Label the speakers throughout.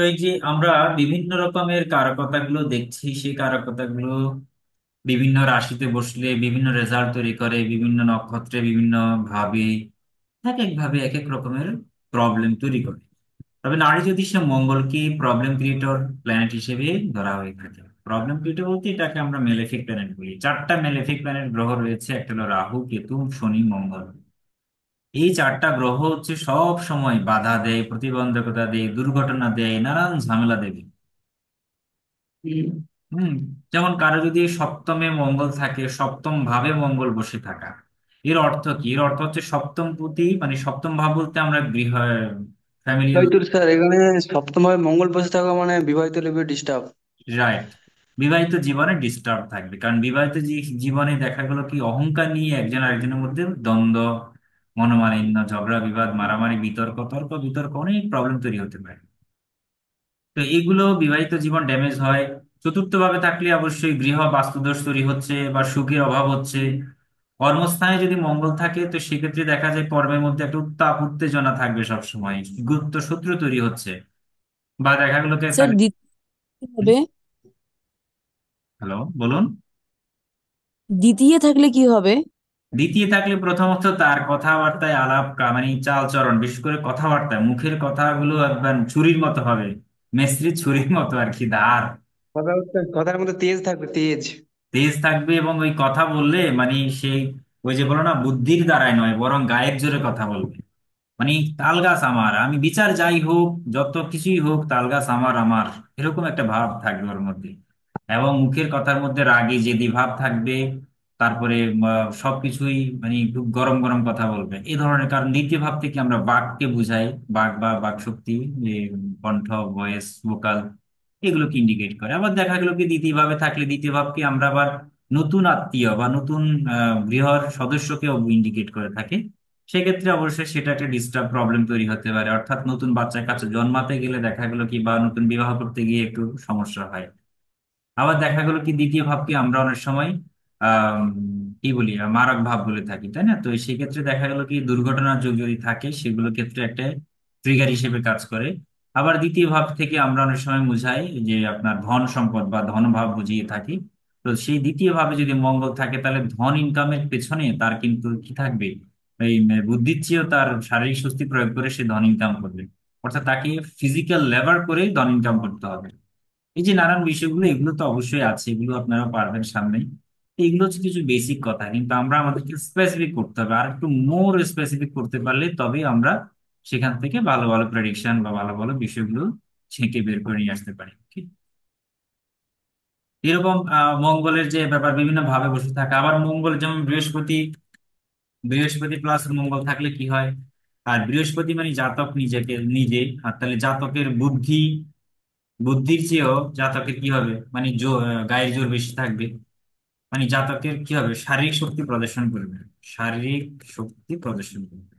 Speaker 1: তো এই যে আমরা বিভিন্ন রকমের কারকতাগুলো দেখছি, সেই কারকতাগুলো বিভিন্ন রাশিতে বসলে বিভিন্ন রেজাল্ট তৈরি করে, বিভিন্ন নক্ষত্রে বিভিন্ন ভাবে এক এক ভাবে এক এক রকমের প্রবলেম তৈরি করে। তবে নারী জ্যোতিষে মঙ্গলকে প্রবলেম ক্রিয়েটর প্ল্যানেট হিসেবে ধরা হয়ে থাকে। প্রবলেম ক্রিয়েটর বলতে এটাকে আমরা মেলেফিক প্ল্যানেট বলি। চারটা মেলেফিক প্ল্যানেট গ্রহ রয়েছে, একটা হলো রাহু, কেতু, শনি, মঙ্গল। এই চারটা গ্রহ হচ্ছে সব সময় বাধা দেয়, প্রতিবন্ধকতা দেয়, দুর্ঘটনা দেয়, নানান ঝামেলা দেবে।
Speaker 2: হুম।
Speaker 1: হুম। যেমন কারো যদি সপ্তমে মঙ্গল থাকে, সপ্তম ভাবে মঙ্গল বসে থাকা, এর অর্থ কি? এর অর্থ হচ্ছে সপ্তম প্রতি, মানে সপ্তম ভাব বলতে আমরা গৃহ, ফ্যামিলি।
Speaker 2: হয়তো স্যার এখানে সপ্তম ভাবে মঙ্গল বসে থাকা মানে বিবাহিত লিপি ডিস্টার্ব।
Speaker 1: রাইট। বিবাহিত জীবনে ডিস্টার্ব থাকবে, কারণ বিবাহিত জীবনে দেখা গেল কি অহংকার নিয়ে একজন আরেকজনের মধ্যে দ্বন্দ্ব, মনোমালিন্য, ঝগড়া বিবাদ, মারামারি, বিতর্ক, তর্ক বিতর্ক, অনেক প্রবলেম তৈরি হতে পারে। তো এগুলো বিবাহিত জীবন ড্যামেজ হয়। চতুর্থ ভাবে থাকলে অবশ্যই গৃহ বাস্তুদোষ তৈরি হচ্ছে বা সুখের অভাব হচ্ছে। কর্মস্থানে যদি মঙ্গল থাকে তো সেক্ষেত্রে দেখা যায় কর্মের মধ্যে একটা উত্তাপ উত্তেজনা থাকবে সব সময়, গুপ্ত শত্রু তৈরি হচ্ছে। বা দেখা গেল যে
Speaker 2: স্যার
Speaker 1: তাহলে।
Speaker 2: দ্বিতীয় হবে,
Speaker 1: হ্যালো, বলুন।
Speaker 2: দ্বিতীয় থাকলে কি হবে?
Speaker 1: দ্বিতীয় থাকলে প্রথমত তার কথাবার্তায় আলাপ মানে চালচরণ, বিশেষ করে কথাবার্তায় মুখের কথাগুলো একবার ছুরির মতো হবে, মেসরি ছুরির মতো আর কি, ধার
Speaker 2: কথার মধ্যে তেজ থাকবে, তেজ।
Speaker 1: তেজ থাকবে। এবং ওই কথা বললে মানে সেই, ওই যে বলো না, বুদ্ধির দ্বারাই নয় বরং গায়ের জোরে কথা বলবে। মানে তালগাছ আমার, আমি বিচার যাই হোক, যত কিছুই হোক, তালগাছ আমার আমার, এরকম একটা ভাব থাকবে ওর মধ্যে। এবং মুখের কথার মধ্যে রাগী জেদি ভাব থাকবে। তারপরে সবকিছুই মানে খুব গরম গরম কথা বলবে এই ধরনের। কারণ দ্বিতীয় ভাব থেকে আমরা বাককে বুঝাই, বাক বা বাক শক্তি, যে কণ্ঠ, ভয়েস, ভোকাল, এগুলোকে ইন্ডিকেট করে। আবার দেখা গেল কি দ্বিতীয় ভাবে থাকলে দ্বিতীয় ভাবকে আমরা আবার নতুন আত্মীয় বা নতুন গৃহর সদস্যকেও ইন্ডিকেট করে থাকে। সেক্ষেত্রে অবশ্যই সেটা একটা ডিস্টার্ব প্রবলেম তৈরি হতে পারে। অর্থাৎ নতুন বাচ্চা কাচ্চা জন্মাতে গেলে দেখা গেল কি, বা নতুন বিবাহ করতে গিয়ে একটু সমস্যা হয়। আবার দেখা গেল কি দ্বিতীয় ভাবকে আমরা অনেক সময় আহ কি বলি, মারক ভাব বলে থাকি, তাই না? তো সেক্ষেত্রে দেখা গেল কি দুর্ঘটনার যোগ যদি থাকে সেগুলো ক্ষেত্রে একটা ট্রিগার হিসেবে কাজ করে। আবার দ্বিতীয় ভাব থেকে আমরা অনেক সময় বুঝাই যে আপনার ধন সম্পদ বা ধন ভাব বুঝিয়ে থাকি। তো সেই দ্বিতীয় ভাবে যদি মঙ্গল থাকে তাহলে ধন ইনকামের পেছনে তার কিন্তু কি থাকবে, এই বুদ্ধির চেয়েও তার শারীরিক শক্তি প্রয়োগ করে সে ধন ইনকাম করবে। অর্থাৎ তাকে ফিজিক্যাল লেবার করে ধন ইনকাম করতে হবে। এই যে নানান বিষয়গুলো, এগুলো তো অবশ্যই আছে, এগুলো আপনারা পারবেন সামনেই। এগুলো হচ্ছে কিছু বেসিক কথা, কিন্তু আমরা আমাদেরকে স্পেসিফিক করতে হবে, আর একটু মোর স্পেসিফিক করতে পারলে তবে আমরা সেখান থেকে ভালো ভালো প্রেডিকশন বা ভালো ভালো বিষয়গুলো ছেঁকে বের করে নিয়ে আসতে পারি। ঠিক এরকম মঙ্গলের যে ব্যাপার, বিভিন্ন ভাবে বসে থাকে। আবার মঙ্গল যেমন বৃহস্পতি, বৃহস্পতি প্লাস মঙ্গল থাকলে কি হয়? আর বৃহস্পতি মানে জাতক নিজেকে নিজে, আর তাহলে জাতকের বুদ্ধি, বুদ্ধির চেয়েও জাতকের কি হবে, মানে গায়ের জোর বেশি থাকবে। মানে জাতকের কি হবে, শারীরিক শক্তি প্রদর্শন করবে, শারীরিক শক্তি প্রদর্শন করবে।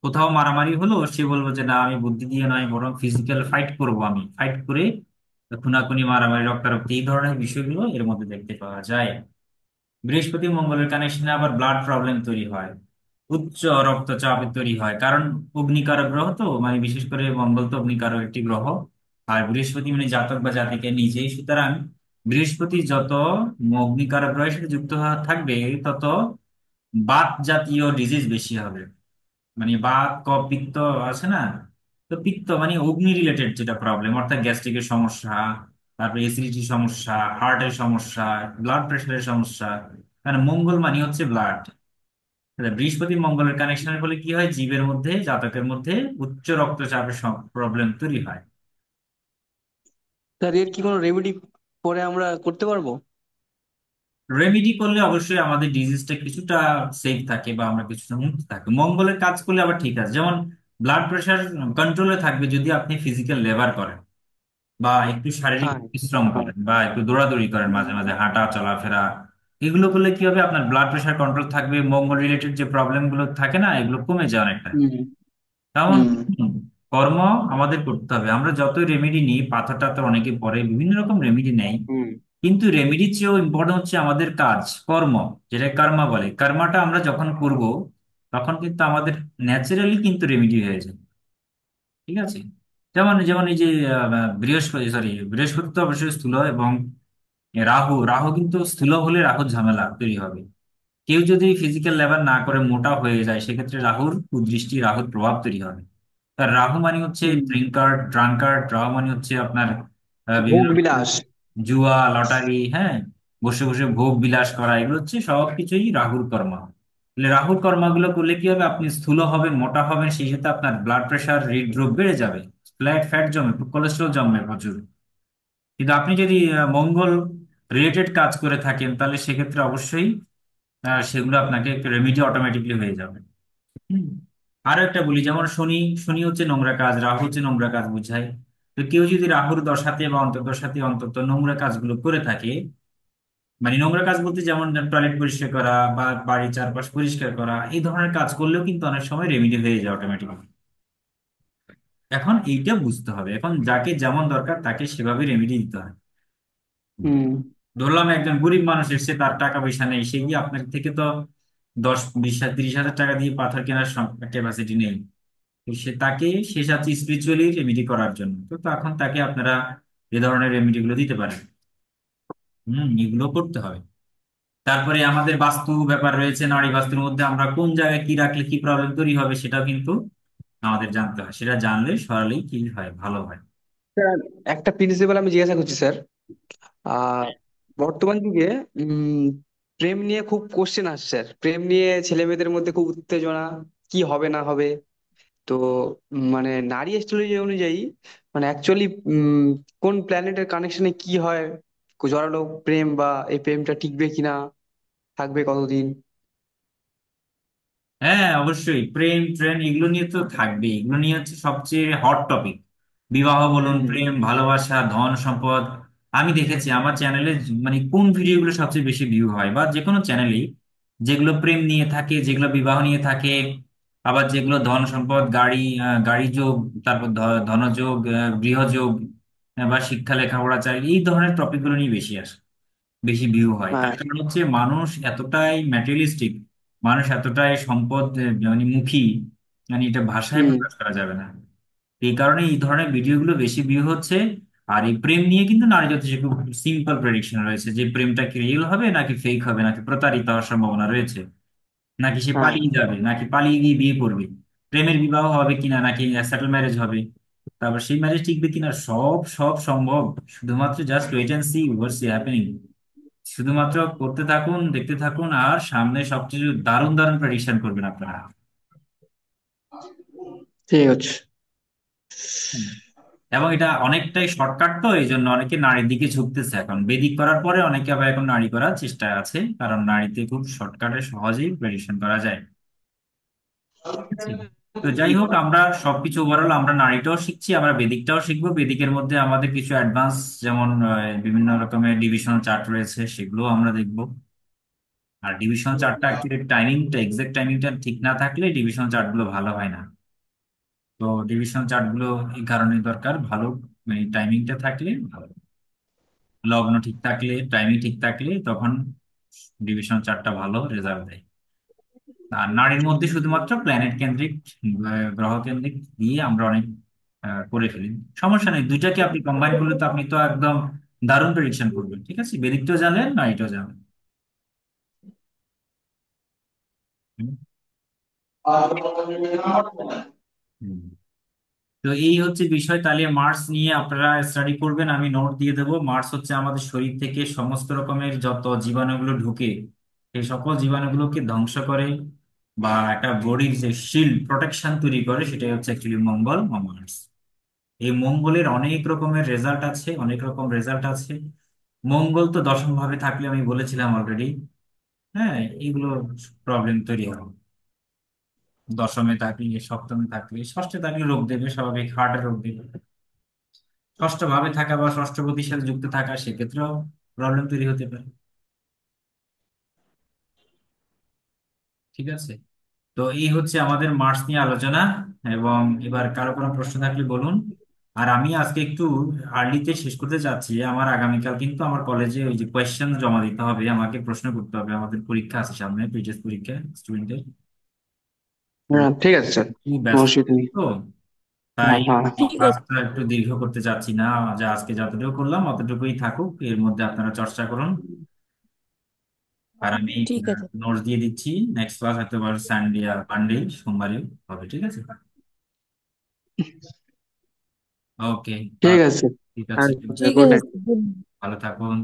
Speaker 1: কোথাও মারামারি হলো, সে বলবো যে না, আমি বুদ্ধি দিয়ে নয় বরং ফিজিক্যাল ফাইট করব, আমি ফাইট করে খুনাখুনি, মারামারি, রক্তারক্তি, এই ধরনের বিষয়গুলো এর মধ্যে দেখতে পাওয়া যায়। বৃহস্পতি মঙ্গলের কানেকশনে আবার ব্লাড প্রবলেম তৈরি হয়, উচ্চ রক্তচাপ তৈরি হয়। কারণ অগ্নিকারক গ্রহ তো, মানে বিশেষ করে মঙ্গল তো অগ্নিকারক একটি গ্রহ। আর বৃহস্পতি মানে জাতক বা জাতিকে নিজেই, সুতরাং বৃহস্পতি যত অগ্নিকারক গ্রহের সাথে যুক্ত থাকবে তত বাত জাতীয় ডিজিজ বেশি হবে। মানে বাত, কফ, পিত্ত আছে না? তো পিত্ত মানে অগ্নি রিলেটেড যেটা প্রবলেম, অর্থাৎ গ্যাস্ট্রিকের সমস্যা, তারপরে অ্যাসিডিটির সমস্যা, হার্টের সমস্যা, ব্লাড প্রেশারের সমস্যা। কারণ মঙ্গল মানে হচ্ছে ব্লাড। বৃহস্পতি মঙ্গলের কানেকশনের ফলে কি হয়, জীবের মধ্যে, জাতকের মধ্যে উচ্চ রক্তচাপের প্রবলেম তৈরি হয়।
Speaker 2: স্যার এর কি কোনো রেমেডি পরে আমরা করতে পারবো?
Speaker 1: রেমিডি করলে অবশ্যই আমাদের ডিজিজটা কিছুটা সেফ থাকে বা আমরা কিছুটা মুক্ত থাকি। মঙ্গলের কাজ করলে আবার ঠিক আছে, যেমন ব্লাড প্রেশার কন্ট্রোলে থাকবে যদি আপনি ফিজিক্যাল লেবার করেন বা একটু শারীরিক
Speaker 2: হ্যাঁ।
Speaker 1: পরিশ্রম করেন বা একটু দৌড়াদৌড়ি করেন, মাঝে মাঝে হাঁটা চলাফেরা, এগুলো করলে কি হবে, আপনার ব্লাড প্রেশার কন্ট্রোল থাকবে, মঙ্গল রিলেটেড যে প্রবলেম গুলো থাকে না, এগুলো কমে যায় অনেকটা।
Speaker 2: হুম।
Speaker 1: তেমন
Speaker 2: হুম।
Speaker 1: কর্ম আমাদের করতে হবে। আমরা যতই রেমেডি নিই, পাথর টাথর অনেকে পরে বিভিন্ন রকম রেমেডি নেই,
Speaker 2: হুম।
Speaker 1: কিন্তু রেমেডির চেয়েও ইম্পর্টেন্ট হচ্ছে আমাদের কাজ, কর্ম, যেটা কর্মা বলে। কর্মাটা আমরা যখন করব তখন কিন্তু আমাদের ন্যাচারালি কিন্তু রেমেডি হয়ে যায়। ঠিক আছে? যেমন যেমন এই যে বৃহস্পতি, সরি বৃহস্পতি তো অবশ্যই স্থূল, এবং রাহু রাহু কিন্তু স্থূল হলে রাহুর ঝামেলা তৈরি হবে। কেউ যদি ফিজিক্যাল লেভেল না করে মোটা হয়ে যায়, সেক্ষেত্রে রাহুর কুদৃষ্টি, রাহুর প্রভাব তৈরি হবে। তার রাহু মানে হচ্ছে
Speaker 2: হুম।
Speaker 1: ড্রিঙ্কার, ড্রাঙ্কার্ড। রাহু মানে হচ্ছে আপনার
Speaker 2: ভোগ
Speaker 1: বিভিন্ন রকমের
Speaker 2: বিলাস।
Speaker 1: জুয়া, লটারি, হ্যাঁ, বসে বসে ভোগ বিলাস করা, এগুলো হচ্ছে সব কিছুই রাহুর কর্মা। তাহলে রাহুর কর্মাগুলো করলে কি হবে, আপনি স্থূল হবেন, মোটা হবেন, সেই সাথে আপনার ব্লাড প্রেশার, হৃদরোগ বেড়ে যাবে, ফ্ল্যাট ফ্যাট জমে, কোলেস্ট্রল জমবে প্রচুর। কিন্তু আপনি যদি মঙ্গল রিলেটেড কাজ করে থাকেন, তাহলে সেক্ষেত্রে অবশ্যই সেগুলো আপনাকে রেমিডি অটোমেটিকলি হয়ে যাবে। হুম। আরো একটা বলি, যেমন শনি, শনি হচ্ছে নোংরা কাজ, রাহু হচ্ছে নোংরা কাজ বোঝায়। তো কেউ যদি রাহুর দশাতে বা অন্তর্দশাতে অন্তত নোংরা কাজগুলো করে থাকে, মানে নোংরা কাজ বলতে যেমন টয়লেট পরিষ্কার করা বা বাড়ির চারপাশ পরিষ্কার করা, এই ধরনের কাজ করলেও কিন্তু অনেক সময় রেমিডি হয়ে যায় অটোমেটিকলি। এখন এইটা বুঝতে হবে, এখন যাকে যেমন দরকার তাকে সেভাবে রেমিডি দিতে হয়।
Speaker 2: হুম।
Speaker 1: ধরলাম একজন গরিব মানুষ এসেছে, তার টাকা পয়সা নেই, সে গিয়ে আপনার থেকে তো 10, 20, 30 হাজার টাকা দিয়ে পাথর কেনার ক্যাপাসিটি নেই। তো তাকে, সে চাচ্ছে স্পিরিচুয়ালি রেমেডি করার জন্য, তো তখন তাকে আপনারা এ ধরনের রেমেডি গুলো দিতে পারেন। এগুলো করতে হবে। তারপরে আমাদের বাস্তু ব্যাপার রয়েছে, নারী বাস্তুর মধ্যে আমরা কোন জায়গায় কি রাখলে কি প্রবলেম তৈরি হবে, সেটাও কিন্তু আমাদের জানতে হয়। সেটা জানলে সরালেই কি হয়, ভালো হয়।
Speaker 2: স্যার, একটা প্রিন্সিপাল আমি জিজ্ঞাসা করছি স্যার। আহ বর্তমান যুগে উম প্রেম নিয়ে খুব কোশ্চেন আসছে স্যার। প্রেম নিয়ে ছেলে মেয়েদের মধ্যে খুব উত্তেজনা, কি হবে না হবে। তো মানে নারী অ্যাস্ট্রোলজি অনুযায়ী মানে অ্যাকচুয়ালি কোন প্ল্যানেটের কানেকশনে কি হয়, জড়ালো প্রেম বা এই প্রেমটা টিকবে কিনা, থাকবে কতদিন?
Speaker 1: হ্যাঁ, অবশ্যই প্রেম ট্রেন এগুলো নিয়ে তো থাকবে, এগুলো নিয়ে হচ্ছে সবচেয়ে হট টপিক। বিবাহ বলুন,
Speaker 2: হুম।
Speaker 1: প্রেম, ভালোবাসা, ধন সম্পদ। আমি দেখেছি আমার চ্যানেলে, মানে কোন ভিডিওগুলো সবচেয়ে বেশি ভিউ হয়, বা যে কোনো চ্যানেলেই যেগুলো প্রেম নিয়ে থাকে, যেগুলো বিবাহ নিয়ে থাকে, আবার যেগুলো ধন সম্পদ, গাড়ি, গাড়ি যোগ, তারপর ধনযোগ, গৃহযোগ, বা শিক্ষা লেখাপড়া চাই, এই ধরনের টপিকগুলো নিয়ে বেশি আসে, বেশি ভিউ হয়। তার
Speaker 2: হ্যাঁ।
Speaker 1: কারণ হচ্ছে মানুষ এতটাই ম্যাটেরিয়ালিস্টিক, মানুষ এতটাই সম্পদ মানে মুখী, মানে এটা ভাষায়
Speaker 2: হুম।
Speaker 1: প্রকাশ করা যাবে না। এই কারণে এই ধরনের ভিডিওগুলো বেশি ভিউ হচ্ছে। আর এই প্রেম নিয়ে কিন্তু নারী জ্যোতিষে খুব সিম্পল প্রেডিকশন রয়েছে, যে প্রেমটা কি রিয়েল হবে নাকি ফেক হবে, নাকি প্রতারিত হওয়ার সম্ভাবনা রয়েছে, নাকি সে
Speaker 2: হ্যাঁ।
Speaker 1: পালিয়ে যাবে, নাকি পালিয়ে গিয়ে বিয়ে করবে, প্রেমের বিবাহ হবে কিনা, নাকি সেটেল ম্যারেজ হবে, তারপর সেই ম্যারেজ টিকবে কিনা, সব সব সম্ভব। শুধুমাত্র just wait and see what's happening. শুধুমাত্র করতে থাকুন, দেখতে থাকুন, আর সামনে সবকিছু দারুণ দারুণ প্রেডিকশন করবেন আপনারা।
Speaker 2: ঠিক আছে।
Speaker 1: হুম। এবং এটা অনেকটাই শর্টকাট, তো এই জন্য অনেকে নারীর দিকে ঝুঁকতেছে এখন, বেদিক করার পরে অনেকে আবার এখন নারী করার চেষ্টায় আছে, কারণ নারীতে খুব শর্টকাটে সহজেই প্রেডিকশন করা যায়। ঠিক আছে। তো যাই হোক, আমরা সবকিছু ওভারঅল আমরা নারীটাও শিখছি, আমরা বেদিকটাও শিখবো। বেদিকের মধ্যে আমাদের কিছু অ্যাডভান্স, যেমন বিভিন্ন রকমের ডিভিশন চার্ট রয়েছে, সেগুলো আমরা দেখবো। আর ডিভিশন চার্টটা অ্যাকচুয়ালি টাইমিংটা, এক্সাক্ট টাইমিংটা ঠিক না থাকলে ডিভিশন চার্ট গুলো ভালো হয় না। তো ডিভিশন চার্ট গুলো এই কারণে দরকার ভালো, মানে টাইমিংটা থাকলে ভালো, লগ্ন ঠিক থাকলে, টাইমিং ঠিক থাকলে তখন ডিভিশন চার্টটা ভালো রেজাল্ট দেয়। আর নারীর মধ্যে শুধুমাত্র প্ল্যানেট কেন্দ্রিক, গ্রহ কেন্দ্রিক দিয়ে আমরা অনেক করে ফেলি। সমস্যা নেই, দুইটাকে আপনি কম্বাইন করলে তো আপনি তো একদম দারুণ প্রেডিকশন করবেন। ঠিক আছে, বেদিকটাও জানলেন, নারীটাও জানলেন। হুম। হুম। তো এই হচ্ছে বিষয়, তাহলে মার্স নিয়ে আপনারা স্টাডি করবেন, আমি নোট দিয়ে দেবো। মার্স হচ্ছে আমাদের শরীর থেকে সমস্ত রকমের যত জীবাণুগুলো ঢুকে, সেই সকল জীবাণুগুলোকে ধ্বংস করে, বা একটা বডির যে শিল্ড প্রোটেকশন তৈরি করে, সেটাই হচ্ছে অ্যাকচুয়ালি মঙ্গল বা মার্স। এই মঙ্গলের অনেক রকমের রেজাল্ট আছে, অনেক রকম রেজাল্ট আছে। মঙ্গল তো দশম ভাবে থাকলে আমি বলেছিলাম অলরেডি, হ্যাঁ, এগুলো প্রবলেম তৈরি হবে। দশমে থাকলে, সপ্তমে থাকলে, ষষ্ঠে থাকলে রোগ দেবে, স্বাভাবিক হার্টের রোগ দেবে। ষষ্ঠ ভাবে থাকা বা ষষ্ঠ গতির সাথে যুক্ত থাকা, সেক্ষেত্রেও প্রবলেম তৈরি হতে পারে। ঠিক আছে। তো এই হচ্ছে আমাদের মার্কস নিয়ে আলোচনা। এবং এবার কারো কোনো প্রশ্ন থাকলে বলুন। আর আমি আজকে একটু আর্লিতে শেষ করতে চাচ্ছি, আমার আগামীকাল কিন্তু আমার কলেজে ওই যে কোয়েশ্চেন জমা দিতে হবে, আমাকে প্রশ্ন করতে হবে, আমাদের পরীক্ষা আছে সামনে, পিটিএস পরীক্ষা স্টুডেন্টের। তো
Speaker 2: হ্যাঁ, ঠিক আছে স্যার।
Speaker 1: একটু
Speaker 2: কোনো
Speaker 1: ব্যস্ত
Speaker 2: অসুবিধা নেই।
Speaker 1: তো, তাই
Speaker 2: হ্যাঁ হ্যাঁ
Speaker 1: এই
Speaker 2: হ্যাঁ।
Speaker 3: ঠিক আছে।
Speaker 1: ক্লাসটা একটু দীর্ঘ করতে চাচ্ছি না, যে আজকে যতটুকু করলাম অতটুকুই থাকুক, এর মধ্যে আপনারা চর্চা করুন। আর আমি
Speaker 3: ঠিক আছে।
Speaker 1: নোটস দিয়ে দিচ্ছি। নেক্সট ক্লাস হয়তো সানডে আর মানডে, সোমবারে হবে, ঠিক আছে? ওকে,
Speaker 2: ঠিক আছে।
Speaker 1: ঠিক
Speaker 2: হ্যাঁ,
Speaker 1: আছে।
Speaker 3: ঠিক
Speaker 2: গুড
Speaker 3: আছে।
Speaker 2: নাইট।
Speaker 1: ভালো থাকুন।